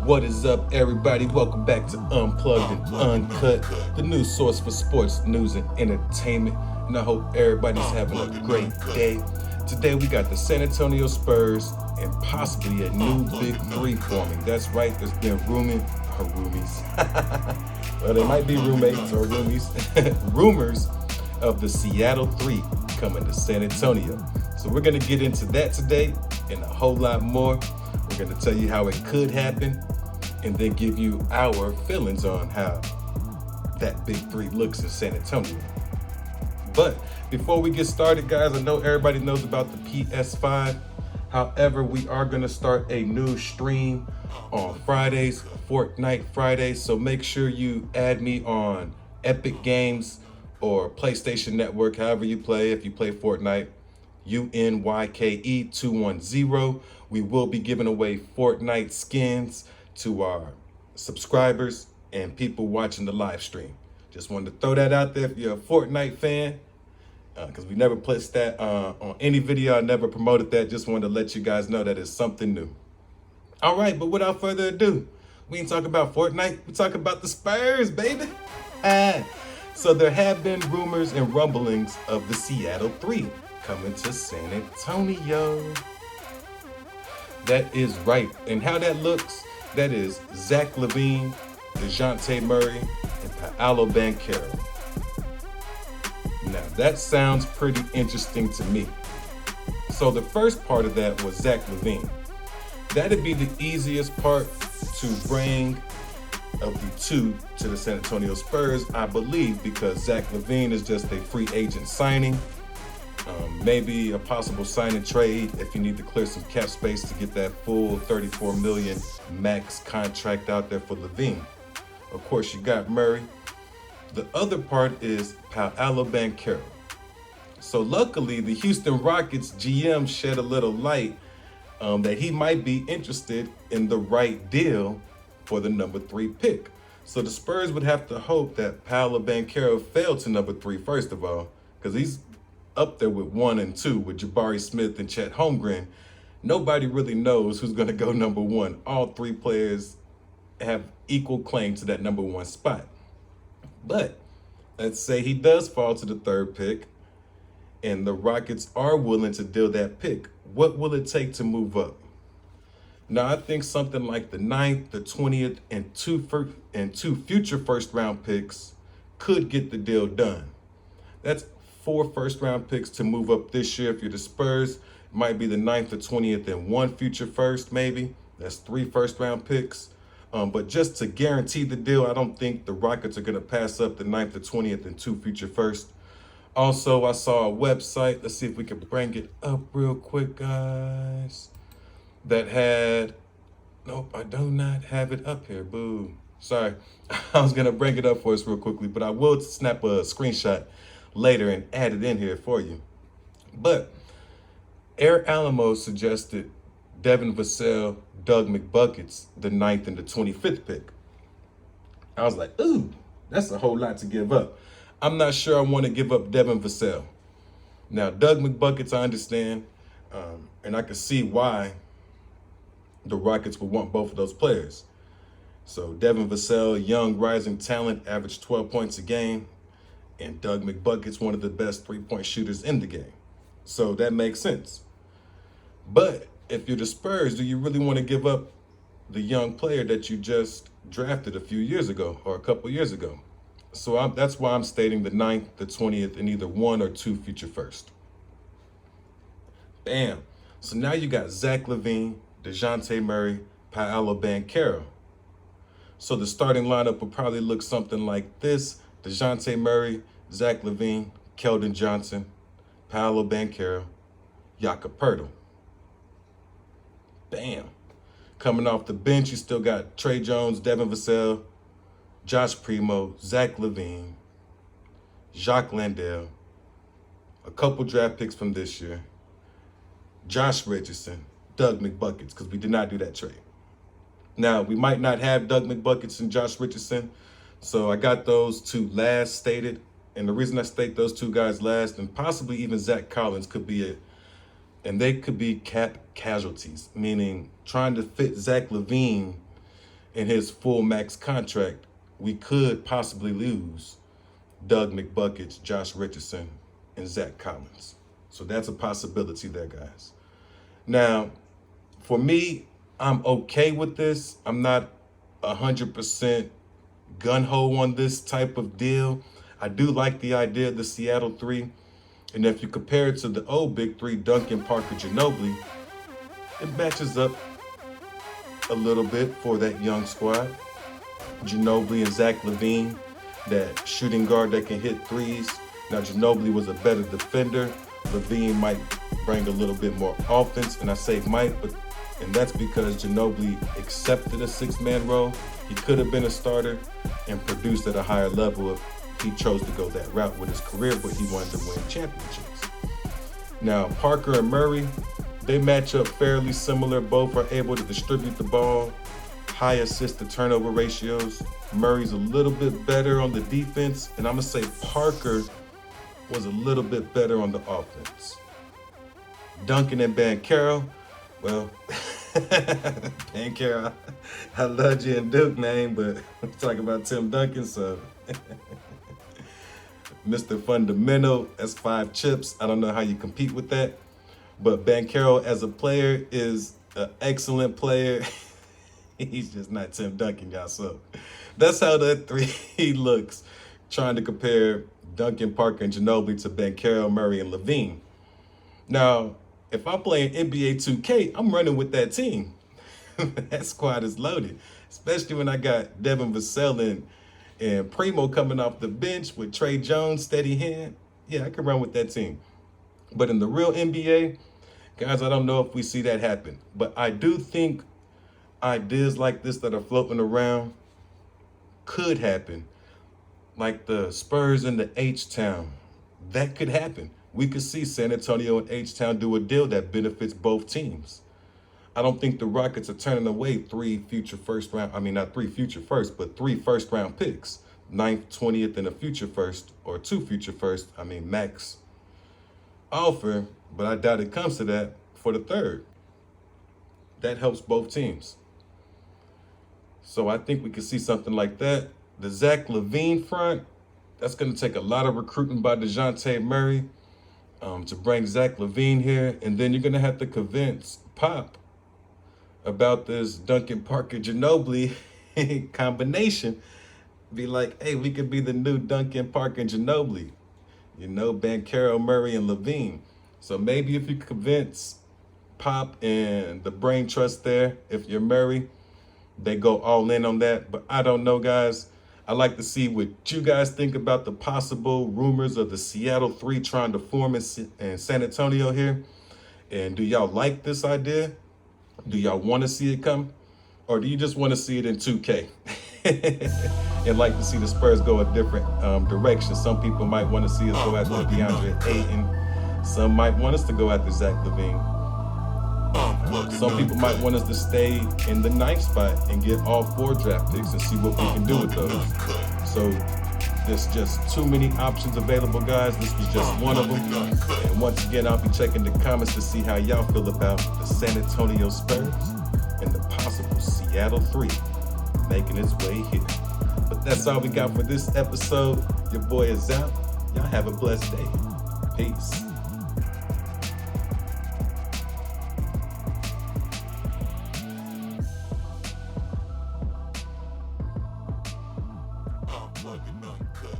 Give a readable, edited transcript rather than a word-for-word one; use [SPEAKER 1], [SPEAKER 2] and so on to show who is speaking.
[SPEAKER 1] What is up, everybody? Welcome back to Unplugged and Uncut, the news source for sports, news, and entertainment. And I hope everybody's having a great day. Today we got the San Antonio Spurs and possibly a new big three forming. That's right, there's been roomies. Well, they might be roommates or roomies. Rumors of the Seattle 3 coming to San Antonio. So we're gonna get into that today and a whole lot more. We're gonna tell you how it could happen and then give you our feelings on how that big three looks in San Antonio. But before we get started, guys, I know everybody knows about the PS5. However, we are gonna start a new stream on Fridays, Fortnite Fridays. So make sure you add me on Epic Games or PlayStation Network, however you play. If you play Fortnite, UNYKE210. We will be giving away Fortnite skins to our subscribers and people watching the live stream. Just wanted to throw that out there if you're a Fortnite fan, because we never placed that on any video. I never promoted that. Just wanted to let you guys know that it's something new. All right, but without further ado, we ain't talking about Fortnite. We talk about the Spurs, baby. So there have been rumors and rumblings of the Seattle 3 coming to San Antonio. That is right. And how that looks, that is Zach LaVine, DeJounte Murray, and Paolo Banchero. Now that sounds pretty interesting to me. So the first part of that was Zach LaVine. That'd be the easiest part to bring of the two to the San Antonio Spurs, I believe, because Zach LaVine is just a free agent signing. Maybe a possible sign and trade if you need to clear some cap space to get that full $34 million max contract out there for LaVine. Of course, you got Murray. The other part is Paolo Banchero. So luckily, the Houston Rockets GM shed a little light that he might be interested in the right deal for the number 3 pick. So the Spurs would have to hope that Paolo Banchero fell to number 3 first of all, because he's up there with 1 and 2 with Jabari Smith and Chet Holmgren. Nobody really knows who's going to go number 1. All 3 players have equal claim to that number 1 spot. But let's say he does fall to the 3rd pick and the Rockets are willing to deal that pick. What will it take to move up? Now, I think something like the 9th, the 20th, and two future first-round picks could get the deal done. That's 4 first-round picks to move up this year. If you're the Spurs, it might be the 9th, the 20th, and 1 future first, maybe. That's 3 first-round picks. But just to guarantee the deal, I don't think the Rockets are going to pass up the 9th, the 20th, and 2 future first. Also, I saw a website. Let's see if we can bring it up real quick, guys. That had, nope, I do not have it up here. Boo. Sorry. I was going to bring it up for us real quickly, but I will snap a screenshot later and add it in here for you. But Air Alamo suggested Devin Vassell, Doug McBuckets, the 9th and the 25th pick. I was like, ooh, that's a whole lot to give up. I'm not sure I want to give up Devin Vassell. Now, Doug McBuckets, I understand, and I can see why the Rockets would want both of those players. So Devin Vassell, young rising talent, averaged 12 points a game, and Doug McBucket's one of the best three-point shooters in the game. So that makes sense. But if you're the Spurs, do you really want to give up the young player that you just drafted a few years ago or a couple years ago? So that's why I'm stating the 9th, the 20th, and either 1 or 2 future first. Bam. So now you got Zach LaVine, DeJounte Murray, Paolo Banchero. So the starting lineup will probably look something like this: DeJounte Murray, Zach LaVine, Keldon Johnson, Paolo Banchero, Jakob Poeltl. Bam. Coming off the bench, you still got Trey Jones, Devin Vassell, Josh Primo, Zach LaVine, Jacques Landale, a couple draft picks from this year, Josh Richardson, Doug McBuckets, because we did not do that trade. Now, we might not have Doug McBuckets and Josh Richardson, so I got those 2 last stated. And the reason I state those 2 guys last, and possibly even Zach Collins could be it, and they could be cap casualties, meaning trying to fit Zach LaVine in his full max contract, we could possibly lose Doug McBuckets, Josh Richardson, and Zach Collins. So that's a possibility there, guys. Now, for me, I'm okay with this. I'm not 100% gun-ho on this type of deal. I do like the idea of the Seattle 3. And if you compare it to the old big three, Duncan, Parker, Ginobili, it matches up a little bit for that young squad. Ginobili and Zach LaVine, that shooting guard that can hit threes. Now, Ginobili was a better defender. LaVine might bring a little bit more offense, and I say might, and that's because Ginobili accepted a six-man role. He could have been a starter and produced at a higher level if he chose to go that route with his career, but he wanted to win championships. Now, Parker and Murray, they match up fairly similar. Both are able to distribute the ball, high assist to turnover ratios. Murray's a little bit better on the defense, and I'm gonna say Parker was a little bit better on the offense. Duncan and Banchero, well, Banchero, I loved you in Duke name, but I'm talking about Tim Duncan, so Mr. Fundamental, that's 5 chips. I don't know how you compete with that, but Banchero as a player is an excellent player. He's just not Tim Duncan, y'all. So that's how that 3 looks, trying to compare Duncan, Parker, and Ginobili to Banchero, Murray, and LaVine. Now, if I'm playing NBA 2K, I'm running with that team. That squad is loaded, especially when I got Devin Vassell and Primo coming off the bench with Trey Jones, steady hand. Yeah, I can run with that team. But in the real NBA, guys, I don't know if we see that happen. But I do think ideas like this that are floating around could happen. Like the Spurs in the H-Town. That could happen. We could see San Antonio and H-Town do a deal that benefits both teams. I don't think the Rockets are turning away 3 future first round, I mean, not 3 future first, but 3 first round picks. 9th, 20th, and a future first, or 2 future first, I mean, max offer, but I doubt it comes to that for the 3rd. That helps both teams. So I think we could see something like that. The Zach LaVine front, that's going to take a lot of recruiting by DeJounte Murray to bring Zach LaVine here. And then you're going to have to convince Pop about this Duncan Parker Ginobili combination. Be like, hey, we could be the new Duncan Parker and Ginobili. You know, Banchero, Murray, and LaVine. So maybe if you convince Pop and the brain trust there, if you're Murray, they go all in on that. But I don't know, guys. I like to see what you guys think about the possible rumors of the Seattle 3 trying to form in San Antonio here. And do y'all like this idea? Do y'all want to see it come? Or do you just want to see it in 2K? And like to see the Spurs go a different direction. Some people might want to see us go after DeAndre Ayton. Some might want us to go after Zach LaVine. Some people might want us to stay in the 9th spot and get all 4 draft picks and see what we can do with those. So there's just too many options available, guys. This was just one of them. And once again, I'll be checking the comments to see how y'all feel about the San Antonio Spurs and the possible Seattle 3 making its way here. But that's all we got for this episode. Your boy is out. Y'all have a blessed day. Peace. Unplugged and uncut.